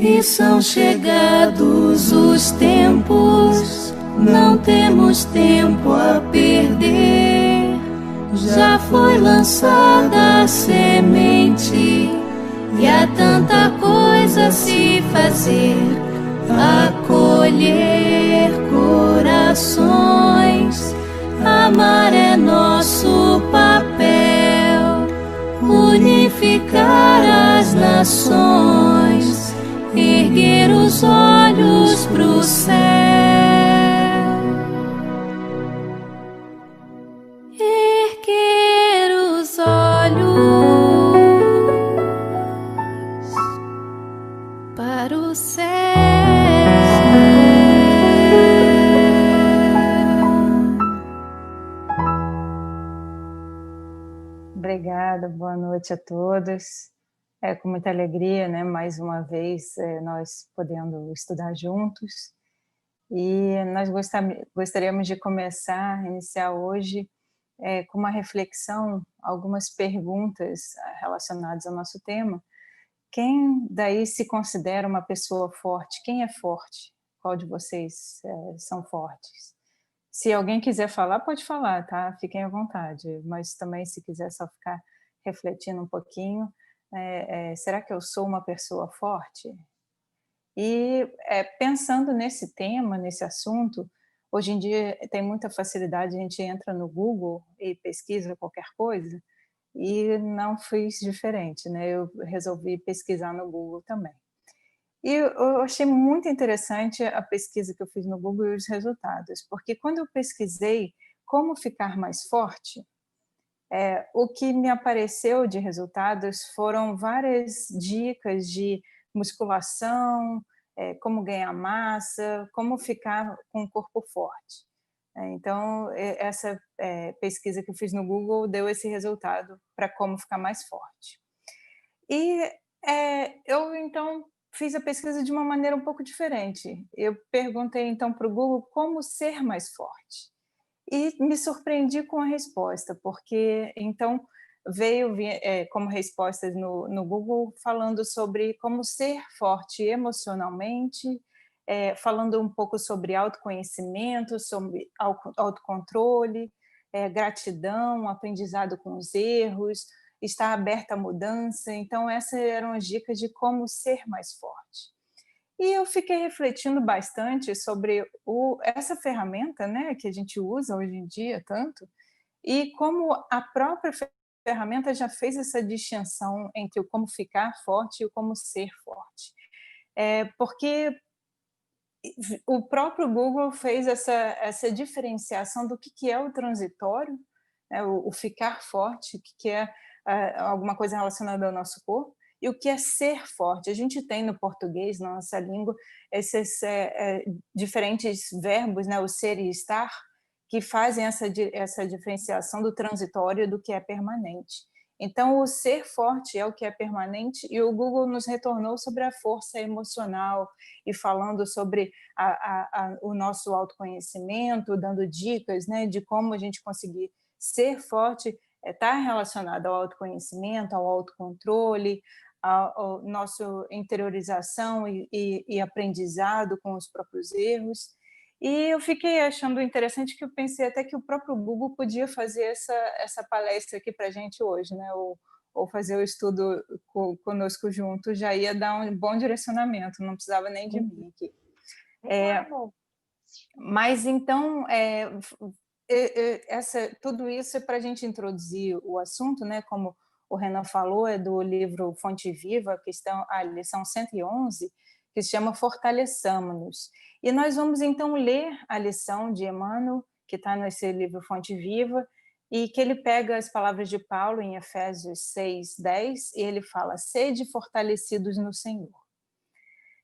E são chegados os tempos, não temos tempo a perder. Já foi lançada a semente e há tanta coisa a se fazer. Acolher corações, amar é nosso papel. Unificar as nações, erguer os olhos pro céu. Erguer os olhos para o céu. Obrigada, boa noite a todos. É com muita alegria, né, mais uma vez, nós podendo estudar juntos. E nós gostaríamos de iniciar hoje com uma reflexão, algumas perguntas relacionadas ao nosso tema. Quem daí se considera uma pessoa forte? Quem é forte? Qual de vocês são fortes? Se alguém quiser falar, pode falar, tá? Fiquem à vontade. Mas também, se quiser só ficar refletindo um pouquinho, será que eu sou uma pessoa forte? E pensando nesse tema, nesse assunto, hoje em dia tem muita facilidade, a gente entra no Google e pesquisa qualquer coisa, e não fiz diferente, né? Eu resolvi pesquisar no Google também. E eu achei muito interessante a pesquisa que eu fiz no Google e os resultados, porque quando eu pesquisei como ficar mais forte, o que me apareceu de resultados foram várias dicas de musculação, como ganhar massa, como ficar com o corpo forte. Então, essa pesquisa que eu fiz no Google deu esse resultado para como ficar mais forte. E eu, então, fiz a pesquisa de uma maneira um pouco diferente. Eu perguntei, então, para o Google como ser mais forte. E me surpreendi com a resposta, porque, então, veio como respostas no Google falando sobre como ser forte emocionalmente, falando um pouco sobre autoconhecimento, sobre autocontrole, gratidão, aprendizado com os erros, estar aberta à mudança. Então, essas eram as dicas de como ser mais forte. E eu fiquei refletindo bastante sobre essa ferramenta, né, que a gente usa hoje em dia tanto, e como a própria ferramenta já fez essa distinção entre o como ficar forte e o como ser forte. Porque o próprio Google fez essa diferenciação do que é o transitório, né, o ficar forte, o que é alguma coisa relacionada ao nosso corpo, e o que é ser forte. A gente tem no português, na nossa língua, esses diferentes verbos, né, o ser e estar, que fazem essa diferenciação do transitório e do que é permanente. Então, o ser forte é o que é permanente, e o Google nos retornou sobre a força emocional e falando sobre o nosso autoconhecimento, dando dicas, né, de como a gente conseguir ser forte, está relacionado ao autoconhecimento, ao autocontrole, ao nosso interiorização e aprendizado com os próprios erros. E eu fiquei achando interessante que eu pensei até que o próprio Google podia fazer essa palestra aqui para a gente hoje, né? Ou fazer o estudo conosco junto, já ia dar um bom direcionamento, não precisava nem de mim aqui. Mas então, tudo isso é para a gente introduzir o assunto, né? Como o Renan falou, é do livro Fonte Viva, a lição 111, que se chama Fortaleçamos-nos. E nós vamos então ler a lição de Emmanuel, que está nesse livro Fonte Viva, e que ele pega as palavras de Paulo em Efésios 6:10, e ele fala: sede fortalecidos no Senhor.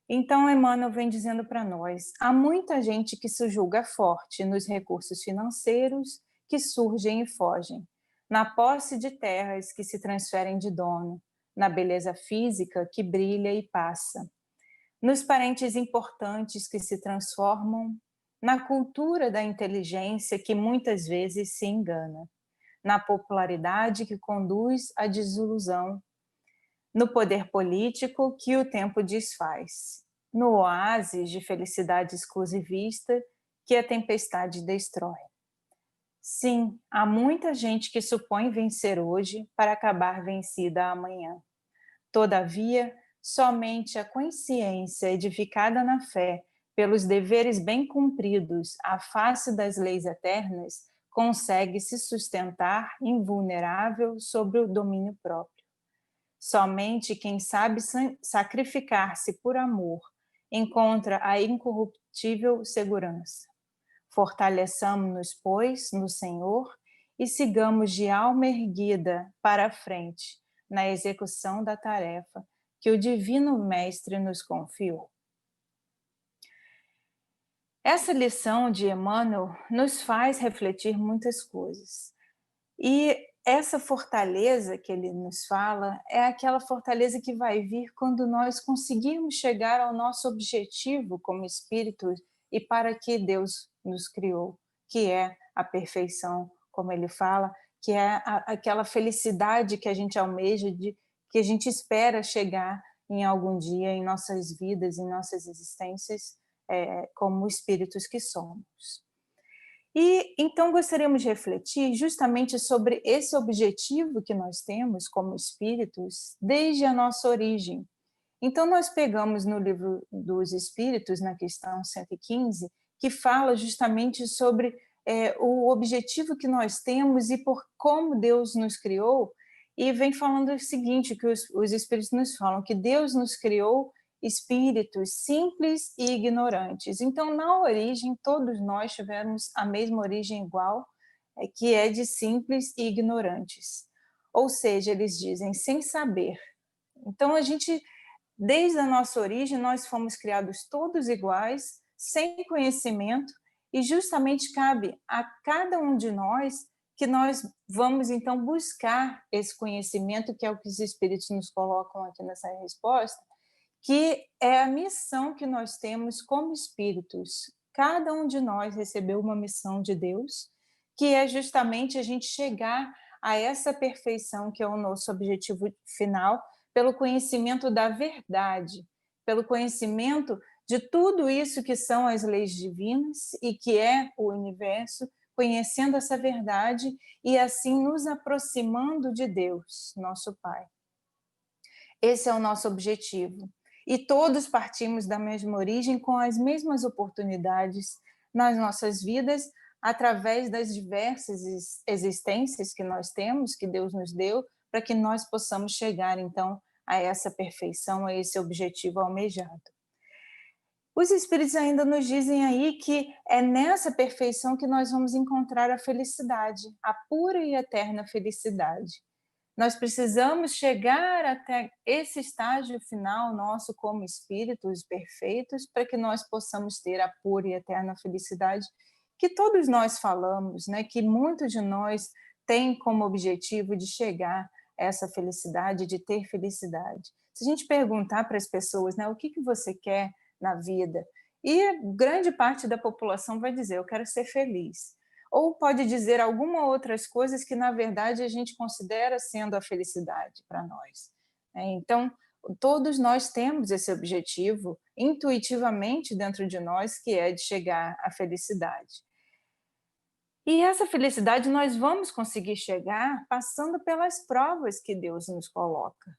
Então, Emmanuel vem dizendo para nós, há muita gente que se julga forte nos recursos financeiros que surgem e fogem, na posse de terras que se transferem de dono, na beleza física que brilha e passa, nos parentes importantes que se transformam, na cultura da inteligência que muitas vezes se engana, na popularidade que conduz à desilusão, no poder político que o tempo desfaz, no oásis de felicidade exclusivista que a tempestade destrói. Sim, há muita gente que supõe vencer hoje para acabar vencida amanhã. Todavia, somente a consciência edificada na fé pelos deveres bem cumpridos à face das leis eternas consegue se sustentar invulnerável sobre o domínio próprio. Somente quem sabe sacrificar-se por amor encontra a incorruptível segurança. Fortaleçamo-nos, pois, no Senhor e sigamos de alma erguida para a frente na execução da tarefa que o Divino Mestre nos confiou. Essa lição de Emmanuel nos faz refletir muitas coisas. E essa fortaleza que ele nos fala é aquela fortaleza que vai vir quando nós conseguirmos chegar ao nosso objetivo como espírito e para que Deus nos criou, que é a perfeição, como ele fala, que é aquela felicidade que a gente almeja, que a gente espera chegar em algum dia em nossas vidas, em nossas existências, como espíritos que somos. E então gostaríamos de refletir justamente sobre esse objetivo que nós temos como espíritos desde a nossa origem. Então nós pegamos no livro dos Espíritos, na questão 115, que fala justamente sobre o objetivo que nós temos e por como Deus nos criou, e vem falando o seguinte, que os Espíritos nos falam que Deus nos criou espíritos simples e ignorantes. Então, na origem, todos nós tivemos a mesma origem igual, que é de simples e ignorantes. Ou seja, eles dizem, sem saber. Então, desde a nossa origem, nós fomos criados todos iguais, sem conhecimento, e justamente cabe a cada um de nós que nós vamos, então, buscar esse conhecimento, que é o que os Espíritos nos colocam aqui nessa resposta, que é a missão que nós temos como espíritos. Cada um de nós recebeu uma missão de Deus, que é justamente a gente chegar a essa perfeição, que é o nosso objetivo final, pelo conhecimento da verdade, pelo conhecimento de tudo isso que são as leis divinas e que é o universo, conhecendo essa verdade e assim nos aproximando de Deus, nosso Pai. Esse é o nosso objetivo. E todos partimos da mesma origem, com as mesmas oportunidades nas nossas vidas, através das diversas existências que nós temos, que Deus nos deu, para que nós possamos chegar, então, a essa perfeição, a esse objetivo almejado. Os Espíritos ainda nos dizem aí que é nessa perfeição que nós vamos encontrar a felicidade, a pura e eterna felicidade. Nós precisamos chegar até esse estágio final nosso como espíritos perfeitos para que nós possamos ter a pura e eterna felicidade que todos nós falamos, né? Que muitos de nós têm como objetivo de chegar a essa felicidade, de ter felicidade. Se a gente perguntar para as pessoas, né, o que você quer na vida? E grande parte da população vai dizer, eu quero ser feliz. Ou pode dizer algumas outras coisas que, na verdade, a gente considera sendo a felicidade para nós. Então, todos nós temos esse objetivo intuitivamente dentro de nós, que é de chegar à felicidade. E essa felicidade nós vamos conseguir chegar passando pelas provas que Deus nos coloca.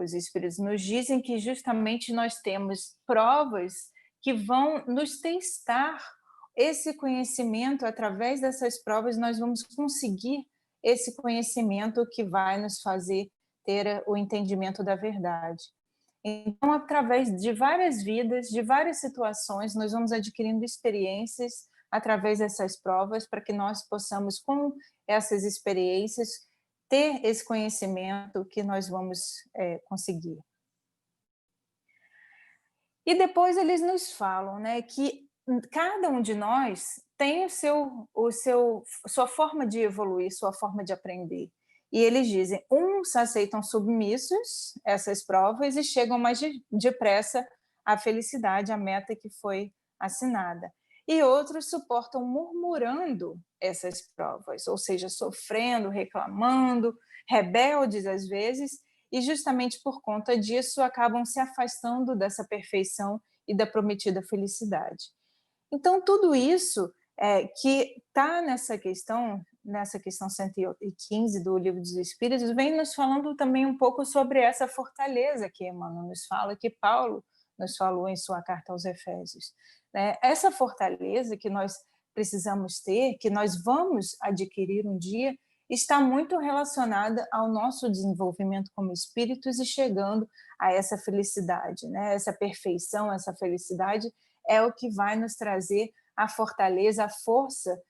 Os Espíritos nos dizem que justamente nós temos provas que vão nos testar esse conhecimento. Através dessas provas nós vamos conseguir esse conhecimento que vai nos fazer ter o entendimento da verdade. Então, através de várias vidas, de várias situações, nós vamos adquirindo experiências através dessas provas para que nós possamos, com essas experiências, ter esse conhecimento que nós vamos conseguir. E depois eles nos falam, né, que cada um de nós tem sua forma de evoluir, sua forma de aprender. E eles dizem, uns aceitam submissos essas provas e chegam mais depressa à felicidade, à meta que foi assinada. E outros suportam murmurando essas provas, ou seja, sofrendo, reclamando, rebeldes às vezes, e justamente por conta disso acabam se afastando dessa perfeição e da prometida felicidade. Então, tudo isso que está nessa questão 115 do Livro dos Espíritos, vem nos falando também um pouco sobre essa fortaleza que Emmanuel nos fala, que Paulo nos falou em sua carta aos Efésios. Né? Essa fortaleza que nós precisamos ter, que nós vamos adquirir um dia, está muito relacionada ao nosso desenvolvimento como espíritos e chegando a essa felicidade, né? Essa perfeição, essa felicidade é o que vai nos trazer a fortaleza, a força,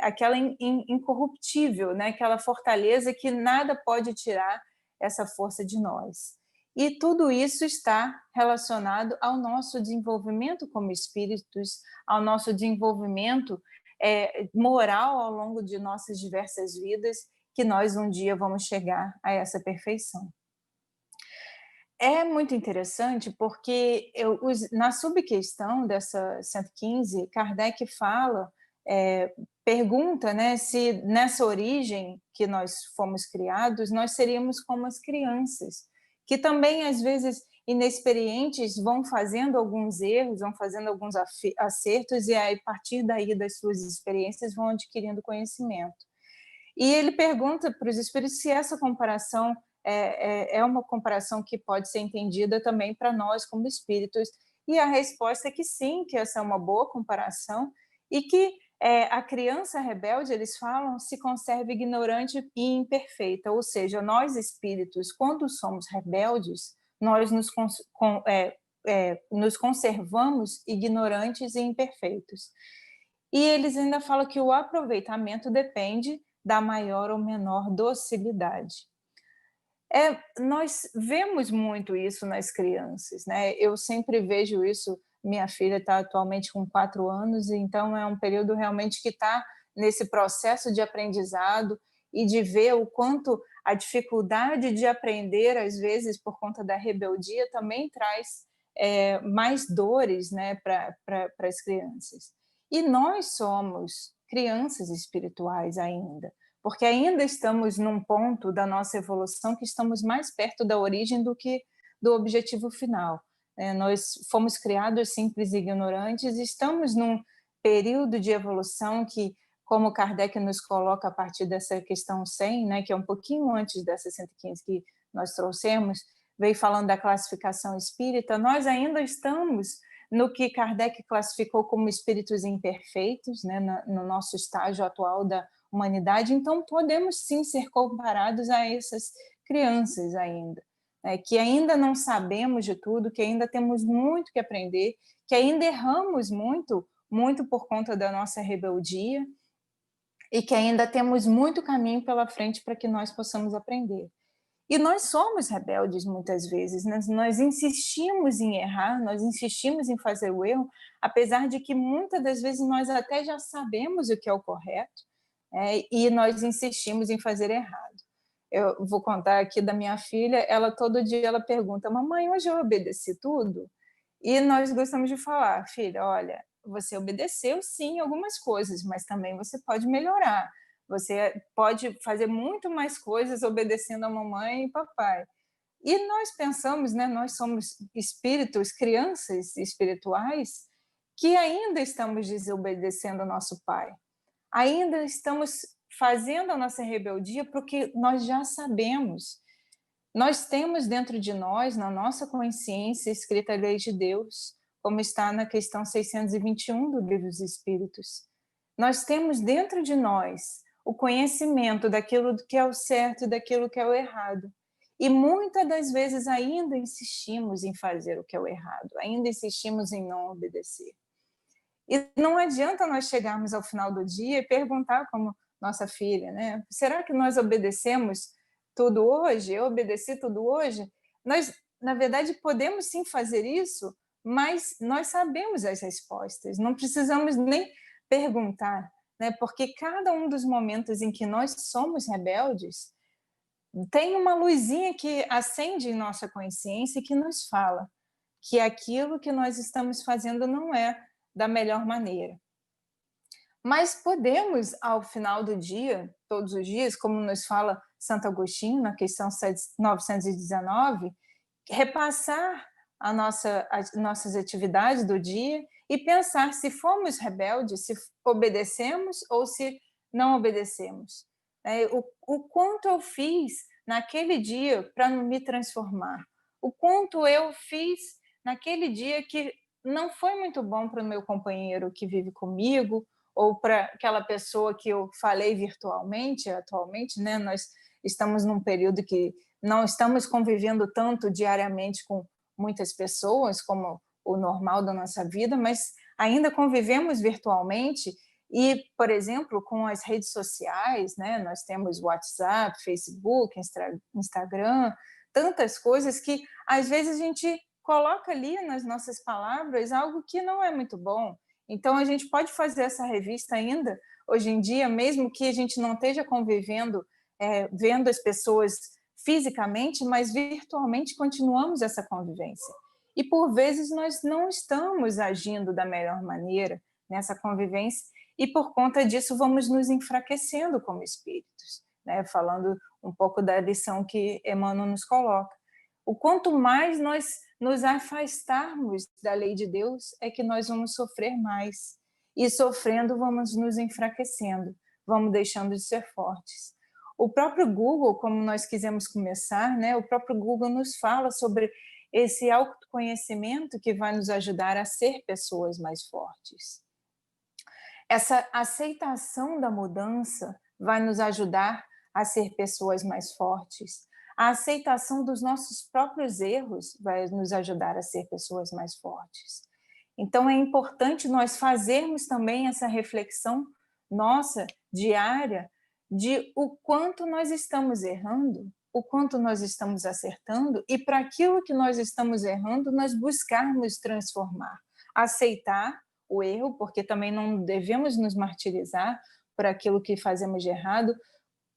aquela incorruptível, né? Aquela fortaleza que nada pode tirar essa força de nós. E tudo isso está relacionado ao nosso desenvolvimento como espíritos, ao nosso desenvolvimento moral ao longo de nossas diversas vidas, que nós um dia vamos chegar a essa perfeição. É muito interessante porque na subquestão dessa 115, Kardec fala, pergunta, né, se nessa origem que nós fomos criados, nós seríamos como as crianças, que também, às vezes, inexperientes, vão fazendo alguns erros, vão fazendo alguns acertos, e aí, a partir daí das suas experiências, vão adquirindo conhecimento. E ele pergunta para os espíritos se essa comparação é uma comparação que pode ser entendida também para nós como espíritos, e a resposta é que sim, que essa é uma boa comparação, e que a criança rebelde, eles falam, se conserva ignorante e imperfeita, ou seja, nós espíritos, quando somos rebeldes, nós nos conservamos ignorantes e imperfeitos. E eles ainda falam que o aproveitamento depende da maior ou menor docilidade. Nós vemos muito isso nas crianças, né? Eu sempre vejo isso. Minha filha está atualmente com 4 anos, então é um período realmente que está nesse processo de aprendizado e de ver o quanto a dificuldade de aprender, às vezes, por conta da rebeldia, também traz mais dores, né, para as crianças. E nós somos crianças espirituais ainda, porque ainda estamos num ponto da nossa evolução que estamos mais perto da origem do que do objetivo final. Nós fomos criados simples e ignorantes, e estamos num período de evolução que, como Kardec nos coloca a partir dessa questão 100, né, que é um pouquinho antes dessa 115 que nós trouxemos, veio falando da classificação espírita, nós ainda estamos no que Kardec classificou como espíritos imperfeitos, né, no nosso estágio atual da humanidade. Então podemos sim ser comparados a essas crianças ainda, né, que ainda não sabemos de tudo, que ainda temos muito que aprender, que ainda erramos muito por conta da nossa rebeldia, e que ainda temos muito caminho pela frente para que nós possamos aprender. E nós somos rebeldes muitas vezes, nós insistimos em errar, nós insistimos em fazer o erro, apesar de que muitas das vezes nós até já sabemos o que é o correto, e nós insistimos em fazer errado. Eu vou contar aqui da minha filha, ela todo dia ela pergunta, mamãe, hoje eu obedeci tudo? E nós gostamos de falar, filha, olha, você obedeceu sim algumas coisas, mas também você pode melhorar. Você pode fazer muito mais coisas obedecendo a mamãe e papai. E nós pensamos, né, nós somos espíritos, crianças espirituais, que ainda estamos desobedecendo ao nosso pai. Ainda estamos fazendo a nossa rebeldia porque nós já sabemos. Nós temos dentro de nós, na nossa consciência, escrita a lei de Deus, como está na questão 621 do Livro dos Espíritos. Nós temos dentro de nós o conhecimento daquilo que é o certo e daquilo que é o errado. E muitas das vezes ainda insistimos em fazer o que é o errado, ainda insistimos em não obedecer. E não adianta nós chegarmos ao final do dia e perguntar como nossa filha, né? Será que nós obedecemos tudo hoje? Eu obedeci tudo hoje? Nós, na verdade, podemos sim fazer isso, mas nós sabemos as respostas, não precisamos nem perguntar, né? Porque cada um dos momentos em que nós somos rebeldes tem uma luzinha que acende em nossa consciência e que nos fala que aquilo que nós estamos fazendo não é da melhor maneira. Mas podemos, ao final do dia, todos os dias, como nos fala Santo Agostinho, na questão 919, repassar as nossas atividades do dia e pensar se fomos rebeldes, se obedecemos ou se não obedecemos. O quanto eu fiz naquele dia para me transformar, o quanto eu fiz naquele dia que não foi muito bom para o meu companheiro que vive comigo, ou para aquela pessoa que eu falei virtualmente. Atualmente, né, nós estamos num período que não estamos convivendo tanto diariamente com muitas pessoas, como o normal da nossa vida, mas ainda convivemos virtualmente. E, por exemplo, com as redes sociais, né, nós temos WhatsApp, Facebook, Instagram, tantas coisas que, às vezes, a gente coloca ali nas nossas palavras algo que não é muito bom. Então, a gente pode fazer essa revista ainda, hoje em dia, mesmo que a gente não esteja convivendo, vendo as pessoas fisicamente, mas virtualmente continuamos essa convivência. E, por vezes, nós não estamos agindo da melhor maneira nessa convivência, e, por conta disso, vamos nos enfraquecendo como espíritos, né? Falando um pouco da lição que Emmanuel nos coloca. O quanto mais nós nos afastarmos da lei de Deus, é que nós vamos sofrer mais. E sofrendo, vamos nos enfraquecendo, vamos deixando de ser fortes. O próprio Google, como nós quisemos começar, né, o próprio Google nos fala sobre esse autoconhecimento que vai nos ajudar a ser pessoas mais fortes. Essa aceitação da mudança vai nos ajudar a ser pessoas mais fortes. A aceitação dos nossos próprios erros vai nos ajudar a ser pessoas mais fortes. Então, é importante nós fazermos também essa reflexão nossa, diária, de o quanto nós estamos errando, o quanto nós estamos acertando, e para aquilo que nós estamos errando, nós buscarmos transformar, aceitar o erro, porque também não devemos nos martirizar por aquilo que fazemos de errado.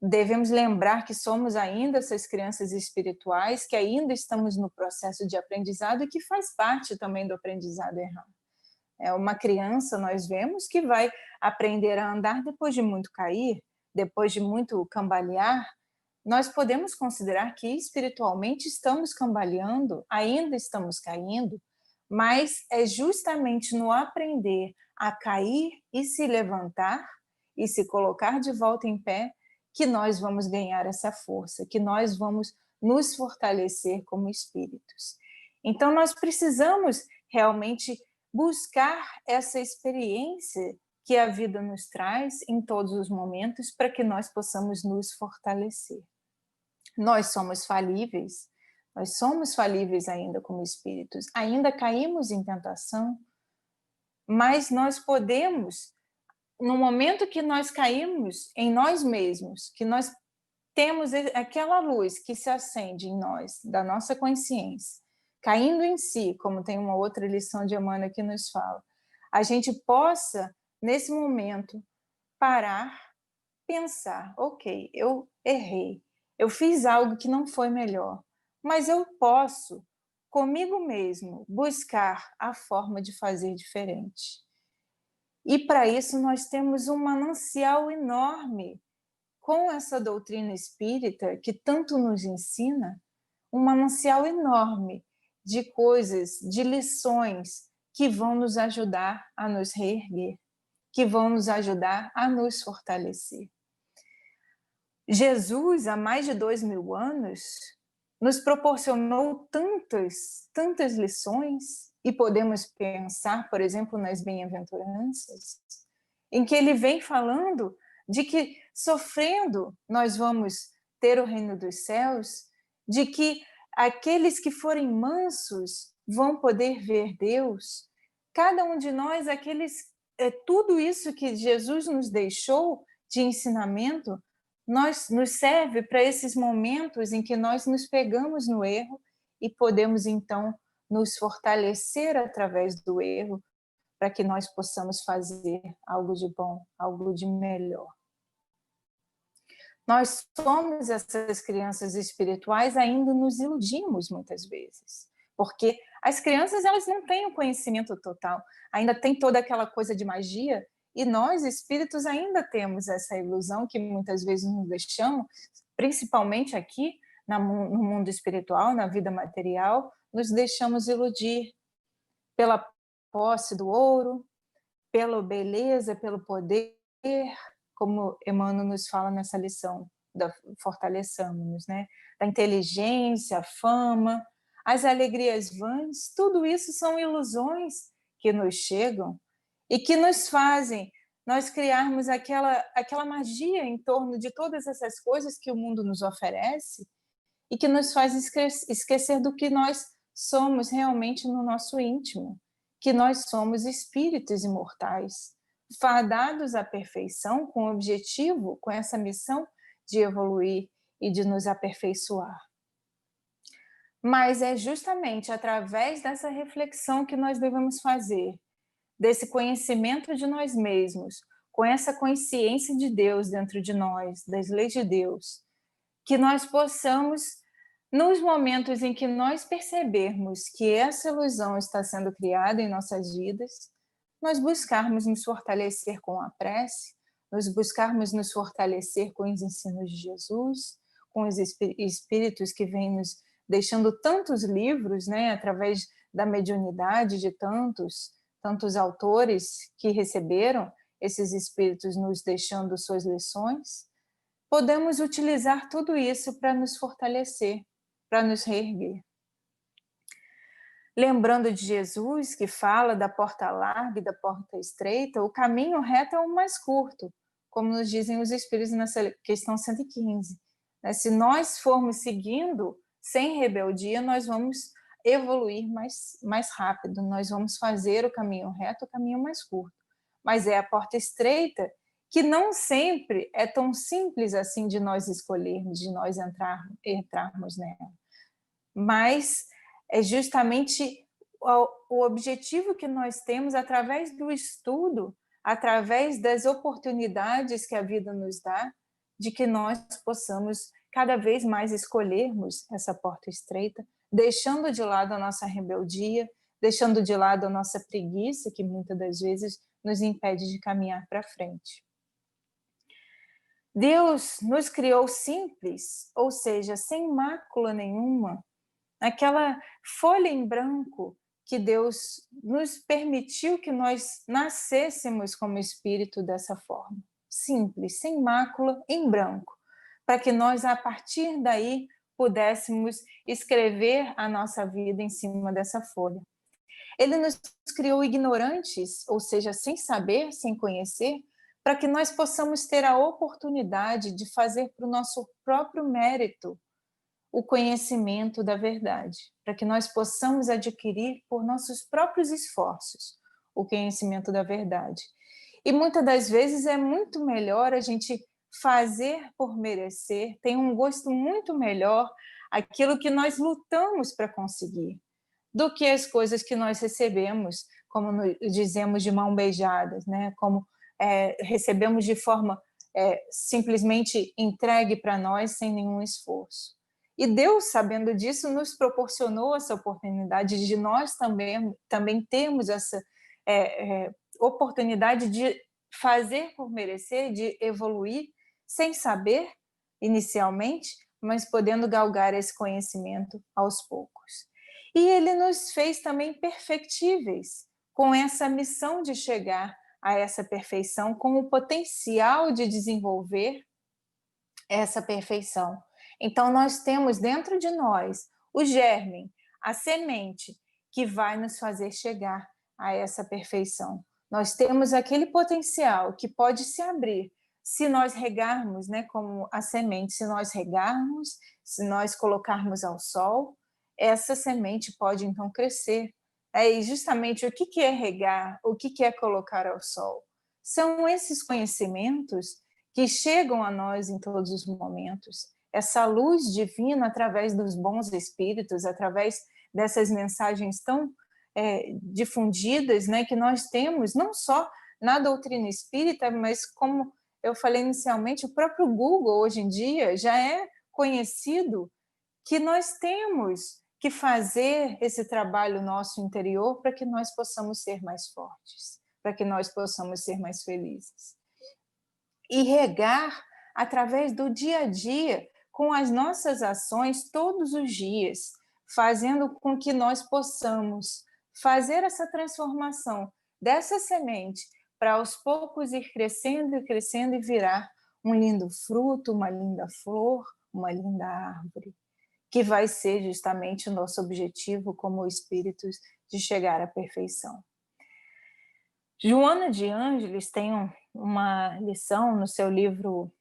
Devemos lembrar que somos ainda essas crianças espirituais, que ainda estamos no processo de aprendizado e que faz parte também do aprendizado errar. É uma criança, nós vemos, que vai aprender a andar depois de muito cair, depois de muito cambalear. Nós podemos considerar que espiritualmente estamos cambaleando, ainda estamos caindo, mas é justamente no aprender a cair e se levantar e se colocar de volta em pé que nós vamos ganhar essa força, que nós vamos nos fortalecer como espíritos. Então, nós precisamos realmente buscar essa experiência que a vida nos traz em todos os momentos para que nós possamos nos fortalecer. Nós somos falíveis ainda como espíritos, ainda caímos em tentação, mas nós podemos, no momento que nós caímos em nós mesmos, que nós temos aquela luz que se acende em nós, da nossa consciência, caindo em si, como tem uma outra lição de Emmanuel que nos fala, a gente possa, nesse momento, parar, pensar, ok, eu errei, eu fiz algo que não foi melhor, mas eu posso, comigo mesmo, buscar a forma de fazer diferente. E para isso nós temos um manancial enorme com essa doutrina espírita que tanto nos ensina, um manancial enorme de coisas, de lições que vão nos ajudar a nos reerguer, que vão nos ajudar a nos fortalecer. Jesus, há mais de 2000 anos, nos proporcionou tantas lições, e podemos pensar, por exemplo, nas bem-aventuranças, em que ele vem falando de que sofrendo nós vamos ter o reino dos céus, de que aqueles que forem mansos vão poder ver Deus. Cada um de nós, tudo isso que Jesus nos deixou de ensinamento, nos serve para esses momentos em que nós nos pegamos no erro e podemos, então, nos fortalecer através do erro para que nós possamos fazer algo de bom, algo de melhor. Nós somos essas crianças espirituais, ainda nos iludimos muitas vezes, porque as crianças, elas não têm o conhecimento total, ainda tem toda aquela coisa de magia, E nós, espíritos, ainda temos essa ilusão que muitas vezes nos deixamos, principalmente aqui no mundo espiritual, na vida material, nos deixamos iludir pela posse do ouro, pela beleza, pelo poder, como Emmanuel nos fala nessa lição, fortaleçamos-nos, né? Da inteligência, a fama, as alegrias vãs, tudo isso são ilusões que nos chegam e que nos fazem nós criarmos aquela magia em torno de todas essas coisas que o mundo nos oferece e que nos faz esquecer do que nós somos realmente no nosso íntimo, que nós somos espíritos imortais, fadados à perfeição, com o objetivo, com essa missão de evoluir e de nos aperfeiçoar. Mas é justamente através dessa reflexão que nós devemos fazer, desse conhecimento de nós mesmos, com essa consciência de Deus dentro de nós, das leis de Deus, que nós possamos, nos momentos em que nós percebermos que essa ilusão está sendo criada em nossas vidas, nós buscarmos nos fortalecer com a prece, nós buscarmos nos fortalecer com os ensinos de Jesus, com os espíritos que vêm nos deixando tantos livros, né, através da mediunidade de tantos autores que receberam esses espíritos nos deixando suas lições, podemos utilizar tudo isso para nos fortalecer, para nos reerguer. Lembrando de Jesus, que fala da porta larga e da porta estreita, o caminho reto é o mais curto, como nos dizem os Espíritos nessa questão 115. Se nós formos seguindo sem rebeldia, nós vamos evoluir mais rápido, nós vamos fazer o caminho reto, o caminho mais curto. Mas é a porta estreita que não sempre é tão simples assim de nós escolhermos, de nós entrarmos nela. Mas é justamente o objetivo que nós temos através do estudo, através das oportunidades que a vida nos dá, de que nós possamos cada vez mais escolhermos essa porta estreita, deixando de lado a nossa rebeldia, deixando de lado a nossa preguiça, que muitas das vezes nos impede de caminhar para frente. Deus nos criou simples, ou seja, sem mácula nenhuma, aquela folha em branco que Deus nos permitiu que nós nascêssemos como espírito dessa forma, simples, sem mácula, em branco, para que nós, a partir daí, pudéssemos escrever a nossa vida em cima dessa folha. Ele nos criou ignorantes, ou seja, sem saber, sem conhecer, para que nós possamos ter a oportunidade de fazer para o nosso próprio mérito o conhecimento da verdade, para que nós possamos adquirir por nossos próprios esforços o conhecimento da verdade. E muitas das vezes é muito melhor a gente fazer por merecer, tem um gosto muito melhor aquilo que nós lutamos para conseguir, do que as coisas que nós recebemos, como dizemos, de mão beijadas, né? Como recebemos de forma simplesmente entregue para nós sem nenhum esforço. E Deus, sabendo disso, nos proporcionou essa oportunidade de nós também termos essa oportunidade de fazer por merecer, de evoluir, sem saber inicialmente, mas podendo galgar esse conhecimento aos poucos. E Ele nos fez também perfectíveis, com essa missão de chegar a essa perfeição, com o potencial de desenvolver essa perfeição. Então, nós temos dentro de nós o germe, a semente, que vai nos fazer chegar a essa perfeição. Nós temos aquele potencial que pode se abrir se nós regarmos, né, como a semente, se nós regarmos, se nós colocarmos ao sol, essa semente pode então crescer. E justamente o que é regar, o que é colocar ao sol? São esses conhecimentos que chegam a nós em todos os momentos, essa luz divina através dos bons espíritos, através dessas mensagens tão difundidas, né, que nós temos, não só na doutrina espírita, mas como eu falei inicialmente, o próprio Google hoje em dia já é conhecido que nós temos que fazer esse trabalho nosso interior para que nós possamos ser mais fortes, para que nós possamos ser mais felizes. E regar através do dia a dia, com as nossas ações todos os dias, fazendo com que nós possamos fazer essa transformação dessa semente para aos poucos ir crescendo e crescendo e virar um lindo fruto, uma linda flor, uma linda árvore, que vai ser justamente o nosso objetivo como espíritos de chegar à perfeição. Joana de Ângeles tem uma lição no seu livro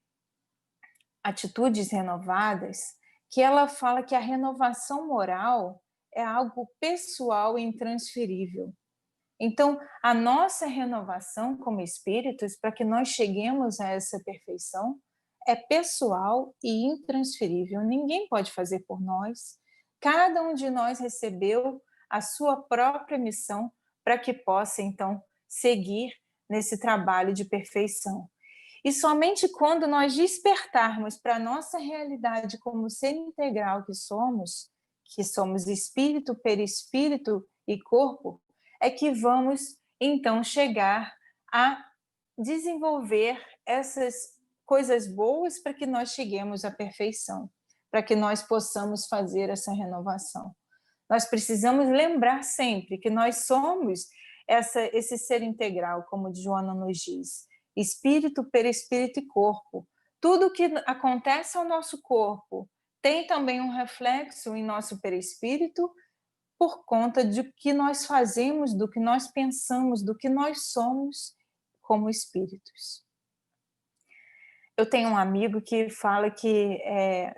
Atitudes Renovadas, que ela fala que a renovação moral é algo pessoal e intransferível. Então, a nossa renovação como espíritos, para que nós cheguemos a essa perfeição, é pessoal e intransferível. Ninguém pode fazer por nós. Cada um de nós recebeu a sua própria missão para que possa, então, seguir nesse trabalho de perfeição. E somente quando nós despertarmos para a nossa realidade como ser integral que somos espírito, perispírito e corpo, é que vamos, então, chegar a desenvolver essas coisas boas para que nós cheguemos à perfeição, para que nós possamos fazer essa renovação. Nós precisamos lembrar sempre que nós somos esse ser integral, como Joana nos diz, espírito, perispírito e corpo. Tudo que acontece ao nosso corpo tem também um reflexo em nosso perispírito, por conta de que nós fazemos, do que nós pensamos, do que nós somos como espíritos. Eu tenho um amigo que fala que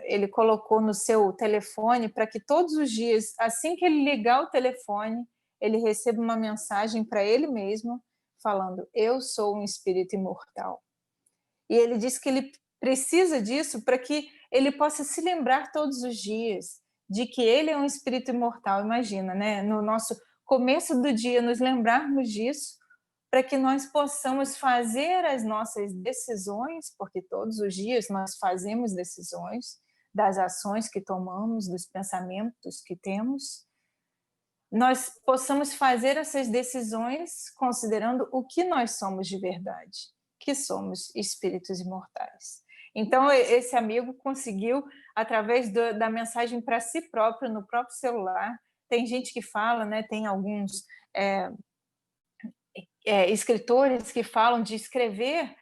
ele colocou no seu telefone para que todos os dias, assim que ele ligar o telefone, ele receba uma mensagem para ele mesmo, falando: eu sou um espírito imortal. E ele diz que ele precisa disso para que ele possa se lembrar todos os dias de que ele é um espírito imortal. Imagina, né? No nosso começo do dia, nos lembrarmos disso, para que nós possamos fazer as nossas decisões, porque todos os dias nós fazemos decisões das ações que tomamos, dos pensamentos que temos, nós possamos fazer essas decisões considerando o que nós somos de verdade, que somos espíritos imortais. Então, esse amigo conseguiu, através da mensagem para si próprio, no próprio celular. Tem gente que fala, né, tem alguns escritores que falam de escrever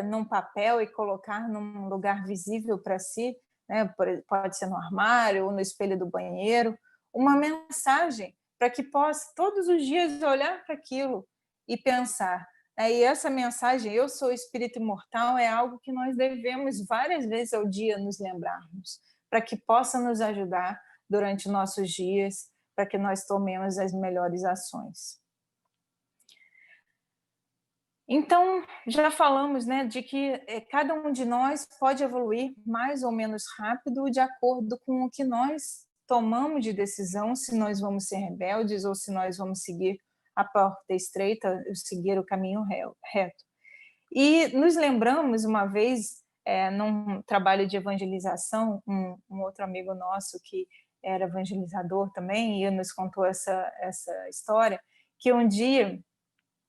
num papel e colocar num lugar visível para si, né, pode ser no armário ou no espelho do banheiro, uma mensagem para que possa todos os dias olhar para aquilo e pensar. E essa mensagem, eu sou espírito imortal, é algo que nós devemos várias vezes ao dia nos lembrarmos, para que possa nos ajudar durante nossos dias, para que nós tomemos as melhores ações. Então, já falamos, né, de que cada um de nós pode evoluir mais ou menos rápido de acordo com o que nós tomamos de decisão, se nós vamos ser rebeldes ou se nós vamos seguir a porta estreita, seguir o caminho reto. E nos lembramos uma vez, num trabalho de evangelização, um outro amigo nosso que era evangelizador também, e nos contou essa história, que um dia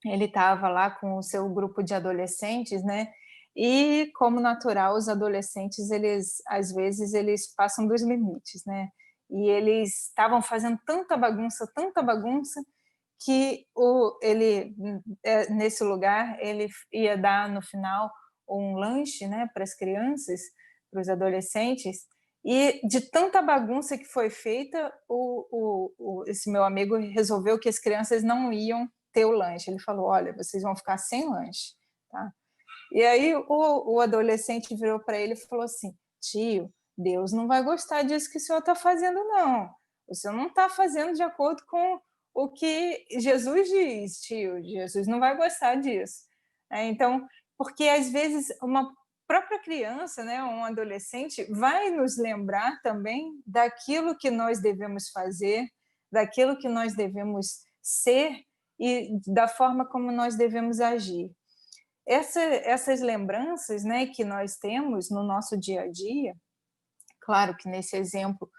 ele estava lá com o seu grupo de adolescentes, né, e como natural, os adolescentes, às vezes, eles passam dos limites, né, e eles estavam fazendo tanta bagunça, que ele, nesse lugar, ele ia dar no final um lanche, né, para as crianças, para os adolescentes, e de tanta bagunça que foi feita, esse meu amigo resolveu que as crianças não iam ter o lanche. Ele falou: olha, vocês vão ficar sem lanche, tá? E aí o adolescente virou para ele e falou assim: tio, Deus não vai gostar disso que o senhor está fazendo, não. O senhor não está fazendo de acordo com o que Jesus diz, tio. Jesus não vai gostar disso. Então, porque às vezes uma própria criança, né, um adolescente, vai nos lembrar também daquilo que nós devemos fazer, daquilo que nós devemos ser e da forma como nós devemos agir. Essas lembranças, né, que nós temos no nosso dia a dia, claro que nesse exemplo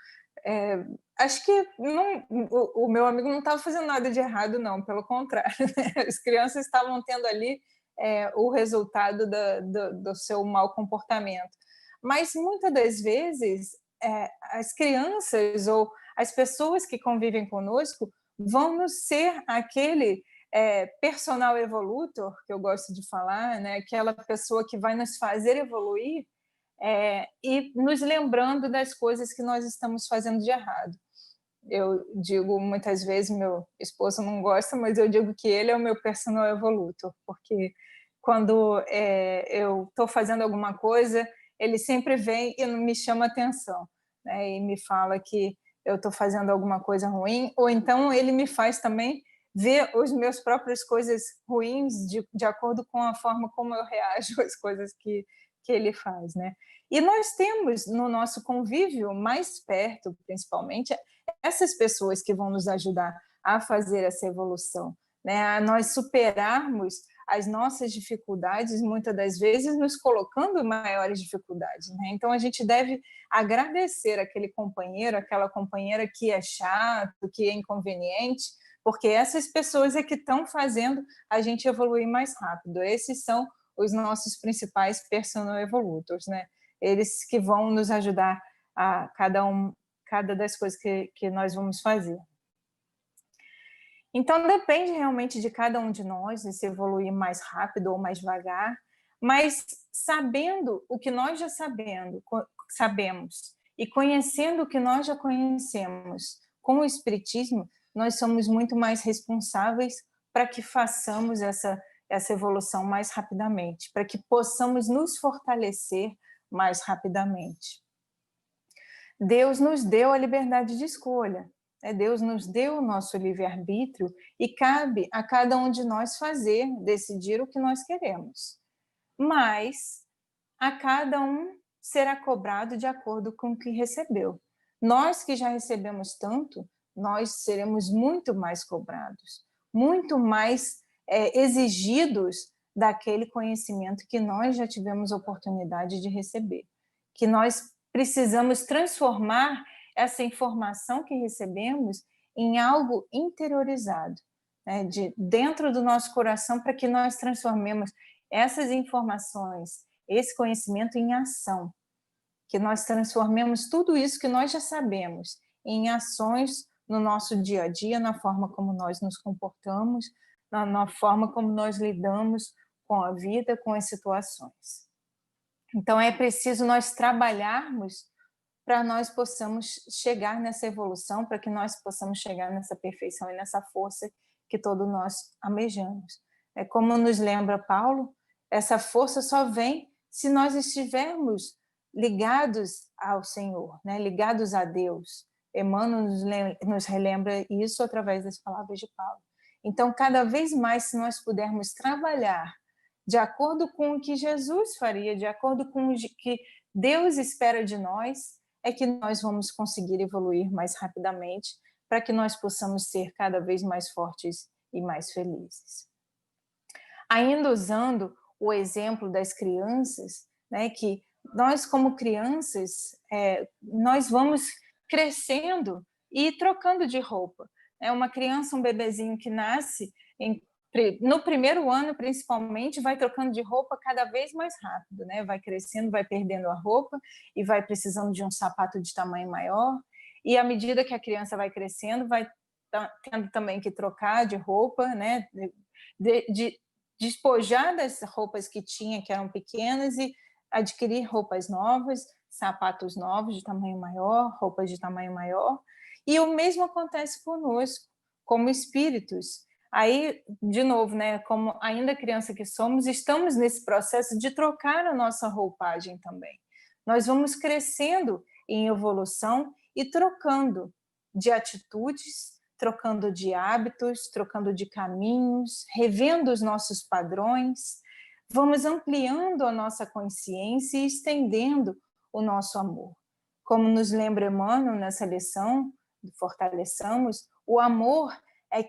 acho que o meu amigo não estava fazendo nada de errado, não, pelo contrário, né? As crianças estavam tendo ali o resultado do seu mau comportamento. Mas muitas das vezes as crianças ou as pessoas que convivem conosco vão nos ser aquele personal evolutor, que eu gosto de falar, né? Aquela pessoa que vai nos fazer evoluir e nos lembrando das coisas que nós estamos fazendo de errado. Eu digo muitas vezes, meu esposo não gosta, mas eu digo que ele é o meu personal evolutor, porque quando eu estou fazendo alguma coisa, ele sempre vem e me chama atenção, né, e me fala que eu estou fazendo alguma coisa ruim, ou então ele me faz também ver as minhas próprias coisas ruins de acordo com a forma como eu reajo às coisas que ele faz, né? E nós temos no nosso convívio mais perto, principalmente, essas pessoas que vão nos ajudar a fazer essa evolução, né? A nós superarmos as nossas dificuldades, muitas das vezes nos colocando em maiores dificuldades, né? Então a gente deve agradecer aquele companheiro, aquela companheira que é chato, que é inconveniente, porque essas pessoas é que estão fazendo a gente evoluir mais rápido. Esses são os nossos principais personal evolutors, né? Eles que vão nos ajudar a cada das coisas que nós vamos fazer. Então, depende realmente de cada um de nós, de se evoluir mais rápido ou mais devagar, mas sabendo o que nós já sabemos e conhecendo o que nós já conhecemos com o Espiritismo, nós somos muito mais responsáveis para que façamos essa evolução mais rapidamente, para que possamos nos fortalecer mais rapidamente. Deus nos deu a liberdade de escolha, né? Deus nos deu o nosso livre-arbítrio e cabe a cada um de nós fazer, decidir o que nós queremos. Mas a cada um será cobrado de acordo com o que recebeu. Nós que já recebemos tanto, nós seremos muito mais cobrados, muito mais exigidos daquele conhecimento que nós já tivemos oportunidade de receber, que nós precisamos transformar essa informação que recebemos em algo interiorizado, né, de dentro do nosso coração, para que nós transformemos essas informações, esse conhecimento em ação, que nós transformemos tudo isso que nós já sabemos em ações no nosso dia a dia, na forma como nós nos comportamos, na forma como nós lidamos com a vida, com as situações. Então é preciso nós trabalharmos para nós possamos chegar nessa evolução, para que nós possamos chegar nessa perfeição e nessa força que todos nós almejamos. Como nos lembra Paulo, essa força só vem se nós estivermos ligados ao Senhor, né? Ligados a Deus. Emmanuel nos relembra isso através das palavras de Paulo. Então, cada vez mais, se nós pudermos trabalhar de acordo com o que Jesus faria, de acordo com o que Deus espera de nós, é que nós vamos conseguir evoluir mais rapidamente, para que nós possamos ser cada vez mais fortes e mais felizes. Ainda usando o exemplo das crianças, né, que nós como crianças, nós vamos crescendo e trocando de roupa. Uma criança, um bebezinho que nasce, no primeiro ano principalmente, vai trocando de roupa cada vez mais rápido, né? Vai crescendo, vai perdendo a roupa e vai precisando de um sapato de tamanho maior, e à medida que a criança vai crescendo, vai tendo também que trocar de roupa, né? De despojar das roupas que tinha, que eram pequenas, e adquirir roupas novas, sapatos novos de tamanho maior, roupas de tamanho maior. E o mesmo acontece conosco, como espíritos. Aí, de novo, né, como ainda criança que somos, estamos nesse processo de trocar a nossa roupagem também. Nós vamos crescendo em evolução e trocando de atitudes, trocando de hábitos, trocando de caminhos, revendo os nossos padrões, vamos ampliando a nossa consciência e estendendo o nosso amor. Como nos lembra Emmanuel nessa lição, fortaleçamos, o amor é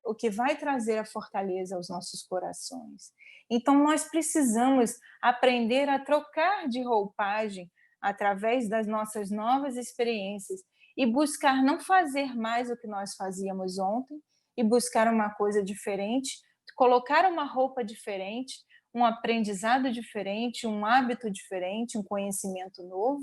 o que vai trazer a fortaleza aos nossos corações. Então, nós precisamos aprender a trocar de roupagem através das nossas novas experiências e buscar não fazer mais o que nós fazíamos ontem, e buscar uma coisa diferente, colocar uma roupa diferente, um aprendizado diferente, um hábito diferente, um conhecimento novo,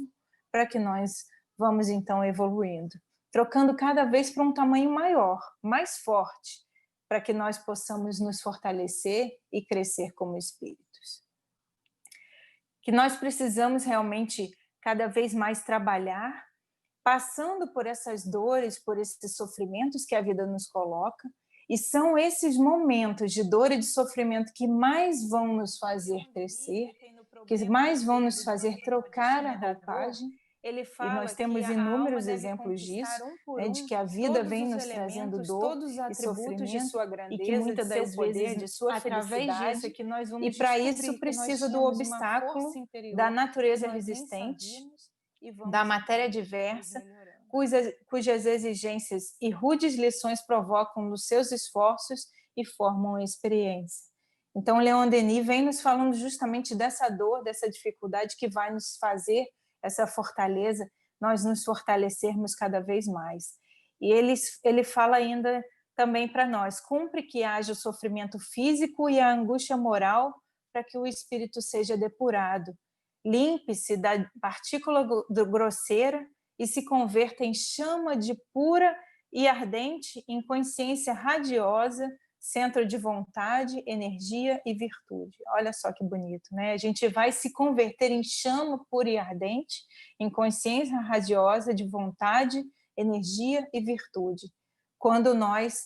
para que nós vamos então evoluindo, trocando cada vez para um tamanho maior, mais forte, para que nós possamos nos fortalecer e crescer como espíritos. Que nós precisamos realmente cada vez mais trabalhar, passando por essas dores, por esses sofrimentos que a vida nos coloca, e são esses momentos de dor e de sofrimento que mais vão nos fazer crescer, que mais vão nos fazer trocar a roupagem. E nós temos inúmeros exemplos disso, né, de que a vida vem nos trazendo dor e sofrimento, e que muitas das vezes, através disso, e para isso precisa do obstáculo da natureza resistente, da matéria diversa, cujas exigências e rudes lições provocam nos seus esforços e formam a experiência. Então, Leon Denis vem nos falando justamente dessa dor, dessa dificuldade que vai nos fazer essa fortaleza, nós nos fortalecermos cada vez mais. E ele fala ainda também para nós, cumpre que haja o sofrimento físico e a angústia moral para que o espírito seja depurado, limpe-se da partícula grosseira e se converta em chama de pura e ardente, em consciência radiosa, centro de vontade, energia e virtude. Olha só que bonito, né? A gente vai se converter em chama pura e ardente, em consciência radiosa de vontade, energia e virtude. Quando nós...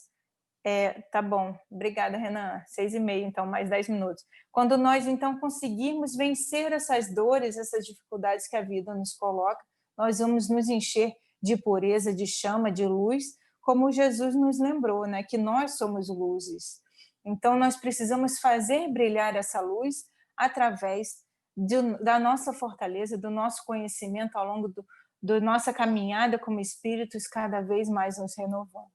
tá bom, obrigada, Renan. 6h30, então, mais 10 minutos. Quando nós, então, conseguirmos vencer essas dores, essas dificuldades que a vida nos coloca, nós vamos nos encher de pureza, de chama, de luz, como Jesus nos lembrou, né, que nós somos luzes. Então, nós precisamos fazer brilhar essa luz através da nossa fortaleza, do nosso conhecimento ao longo da nossa caminhada como espíritos, cada vez mais nos renovando.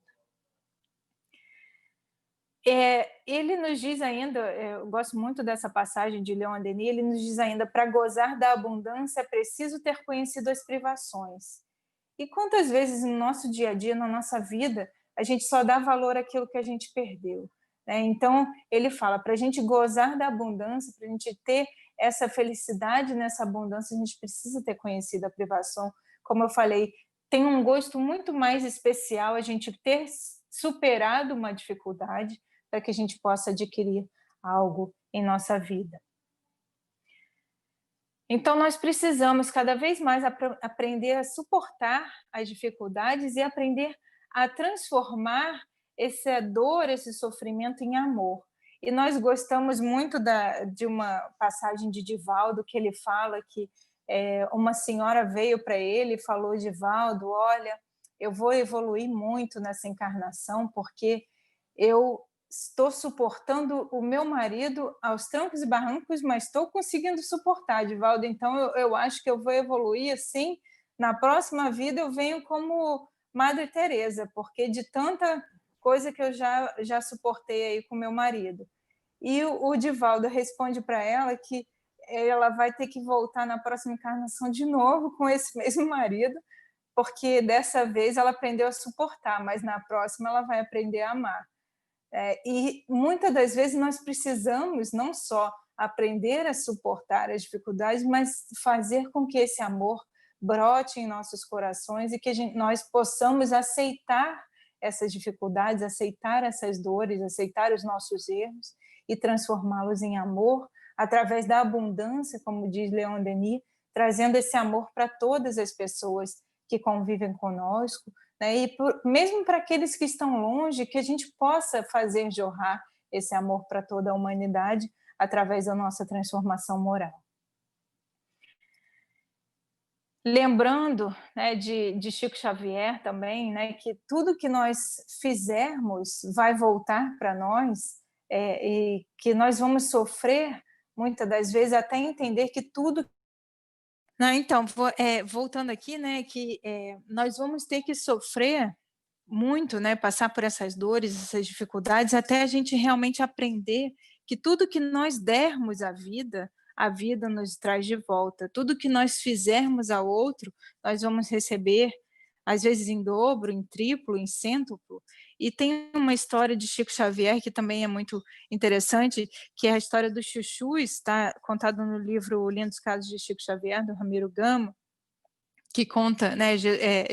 Ele nos diz ainda, eu gosto muito dessa passagem de Leon Denis, ele nos diz ainda, para gozar da abundância é preciso ter conhecido as privações. E quantas vezes no nosso dia a dia, na nossa vida, a gente só dá valor àquilo que a gente perdeu, né? Então, ele fala, para a gente gozar da abundância, para a gente ter essa felicidade nessa abundância, a gente precisa ter conhecido a privação. Como eu falei, tem um gosto muito mais especial a gente ter superado uma dificuldade para que a gente possa adquirir algo em nossa vida. Então, nós precisamos cada vez mais aprender a suportar as dificuldades e aprender a transformar essa dor, esse sofrimento em amor. E nós gostamos muito de uma passagem de Divaldo, que ele fala que uma senhora veio para ele e falou, Divaldo, olha, eu vou evoluir muito nessa encarnação, porque eu estou suportando o meu marido aos trancos e barrancos, mas estou conseguindo suportar, Divaldo, então eu acho que eu vou evoluir assim, na próxima vida eu venho como Madre Teresa, porque de tanta coisa que eu já suportei aí com meu marido. E o Divaldo responde para ela que ela vai ter que voltar na próxima encarnação de novo com esse mesmo marido, porque dessa vez ela aprendeu a suportar, mas na próxima ela vai aprender a amar. E muitas das vezes nós precisamos não só aprender a suportar as dificuldades, mas fazer com que esse amor brote em nossos corações e que nós possamos aceitar essas dificuldades, aceitar essas dores, aceitar os nossos erros e transformá-los em amor através da abundância, como diz Leon Denis, trazendo esse amor para todas as pessoas que convivem conosco, né? E mesmo para aqueles que estão longe, que a gente possa fazer jorrar esse amor para toda a humanidade através da nossa transformação moral. Lembrando, né, de Chico Xavier também, né, que tudo que nós fizermos vai voltar para nós, e que nós vamos sofrer, muitas das vezes, até entender que tudo... Não, então, voltando aqui, né, que nós vamos ter que sofrer muito, né, passar por essas dores, essas dificuldades, até a gente realmente aprender que tudo que nós dermos à vida, a vida nos traz de volta. Tudo que nós fizermos ao outro, nós vamos receber às vezes em dobro, em triplo, em cêntuplo. E tem uma história de Chico Xavier que também é muito interessante, que é a história dos chuchus, está contado no livro Lindos Casos de Chico Xavier, do Ramiro Gama, que conta, né,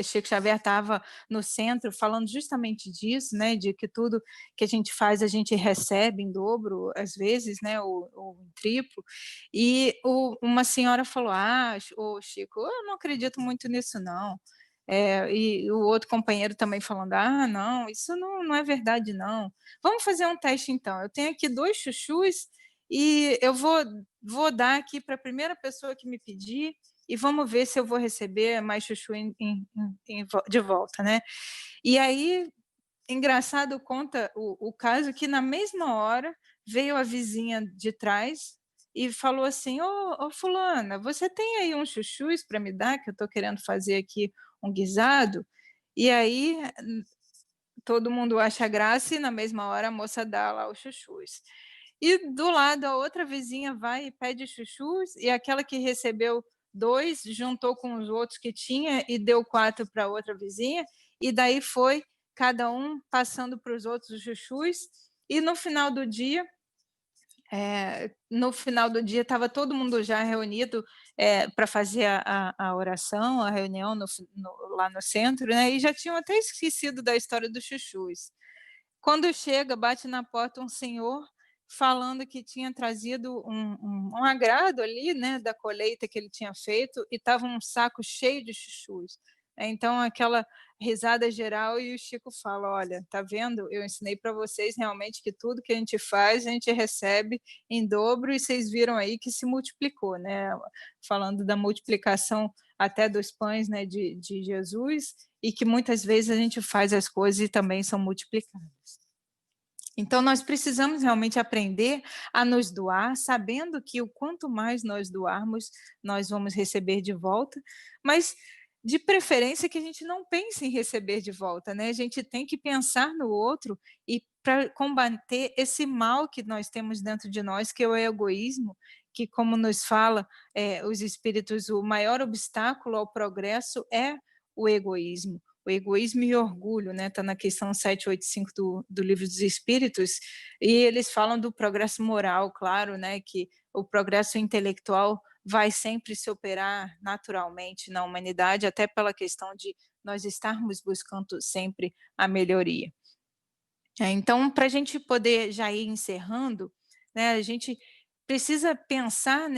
Chico Xavier estava no centro falando justamente disso, né, de que tudo que a gente faz a gente recebe em dobro, às vezes, né, ou em triplo, e uma senhora falou, ô Chico, eu não acredito muito nisso não, e o outro companheiro também falando, não, isso não é verdade não, vamos fazer um teste então, eu tenho aqui 2 chuchus e eu vou dar aqui para a primeira pessoa que me pedir, e vamos ver se eu vou receber mais chuchu de volta, né? E aí, engraçado, conta o caso que na mesma hora veio a vizinha de trás e falou assim, ô fulana, você tem aí uns chuchus para me dar, que eu estou querendo fazer aqui um guisado? E aí todo mundo acha graça e na mesma hora a moça dá lá os chuchus. E do lado a outra vizinha vai e pede chuchus, e aquela que recebeu 2 juntou com os outros que tinha e deu 4 para outra vizinha, e daí foi cada um passando para os outros os chuchus, e no final do dia estava todo mundo já reunido para fazer a oração, a reunião lá no centro, né? E já tinham até esquecido da história dos chuchus. Quando chega, bate na porta um senhor falando que tinha trazido um agrado ali, né, da colheita que ele tinha feito, e estava um saco cheio de chuchus. Então, aquela risada geral, e o Chico fala, olha, tá vendo? Eu ensinei para vocês realmente que tudo que a gente faz, a gente recebe em dobro, e vocês viram aí que se multiplicou, né? Falando da multiplicação até dos pães, né, de Jesus, e que muitas vezes a gente faz as coisas e também são multiplicadas. Então, nós precisamos realmente aprender a nos doar, sabendo que o quanto mais nós doarmos, nós vamos receber de volta, mas de preferência que a gente não pense em receber de volta, né? A gente tem que pensar no outro e para combater esse mal que nós temos dentro de nós, que é o egoísmo, que, como nos fala os espíritos, o maior obstáculo ao progresso é o egoísmo. O egoísmo e o orgulho, né? Está na questão 785 do Livro dos Espíritos, e eles falam do progresso moral, claro, né? Que o progresso intelectual vai sempre se operar naturalmente na humanidade, até pela questão de nós estarmos buscando sempre a melhoria. Então, para a gente poder já ir encerrando, né, a gente precisa pensar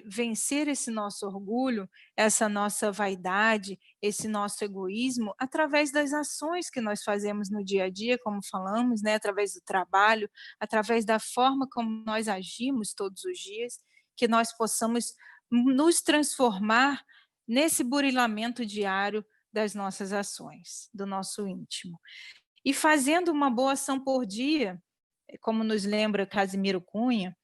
vencer esse nosso orgulho, essa nossa vaidade, esse nosso egoísmo, através das ações que nós fazemos no dia a dia, como falamos, né, através do trabalho, através da forma como nós agimos todos os dias, que nós possamos nos transformar nesse burilamento diário das nossas ações, do nosso íntimo. E fazendo uma boa ação por dia, como nos lembra Casimiro Cunha,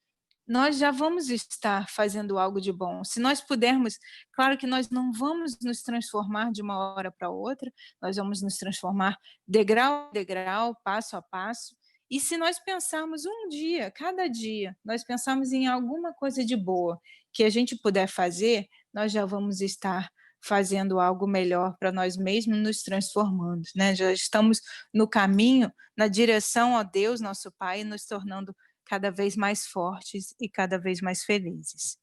nós já vamos estar fazendo algo de bom. Se nós pudermos, claro que nós não vamos nos transformar de uma hora para outra, nós vamos nos transformar degrau a degrau, passo a passo. E se nós pensarmos um dia, cada dia, nós pensarmos em alguma coisa de boa que a gente puder fazer, nós já vamos estar fazendo algo melhor para nós mesmos, nos transformando, né? Já estamos no caminho, na direção a Deus, nosso Pai, nos tornando cada vez mais fortes e cada vez mais felizes.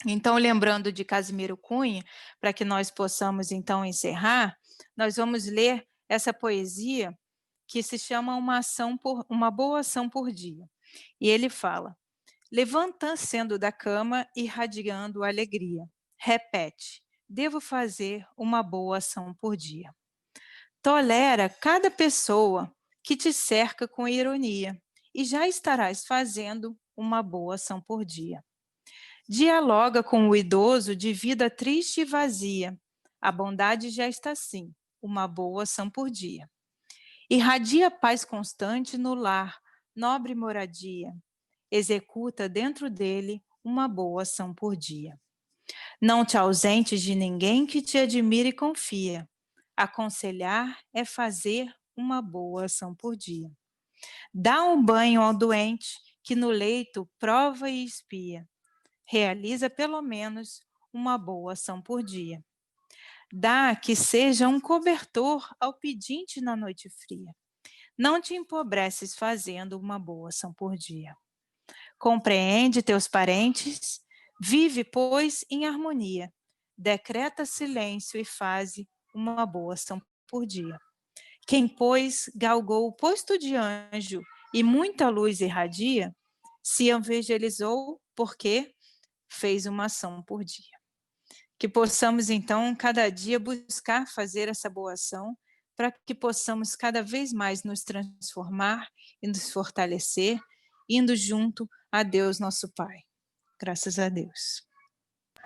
Então, lembrando de Casimiro Cunha, para que nós possamos então encerrar, nós vamos ler essa poesia que se chama Uma Boa Ação por Dia. E ele fala: levanta sendo da cama, irradiando alegria. Repete: devo fazer uma boa ação por dia. Tolera cada pessoa que te cerca com ironia, e já estarás fazendo uma boa ação por dia. Dialoga com o idoso de vida triste e vazia. A bondade já está sim, uma boa ação por dia. Irradia paz constante no lar, nobre moradia. Executa dentro dele uma boa ação por dia. Não te ausentes de ninguém que te admire e confia. Aconselhar é fazer uma boa ação por dia. Dá um banho ao doente que no leito prova e espia. Realiza pelo menos uma boa ação por dia. Dá que seja um cobertor ao pedinte na noite fria. Não te empobreces fazendo uma boa ação por dia. Compreende teus parentes, vive, pois, em harmonia. Decreta silêncio e faze uma boa ação por dia. Quem, pois, galgou o posto de anjo e muita luz irradia, se evangelizou porque fez uma ação por dia. Que possamos, então, cada dia buscar fazer essa boa ação, para que possamos cada vez mais nos transformar e nos fortalecer, indo junto a Deus, nosso Pai. Graças a Deus.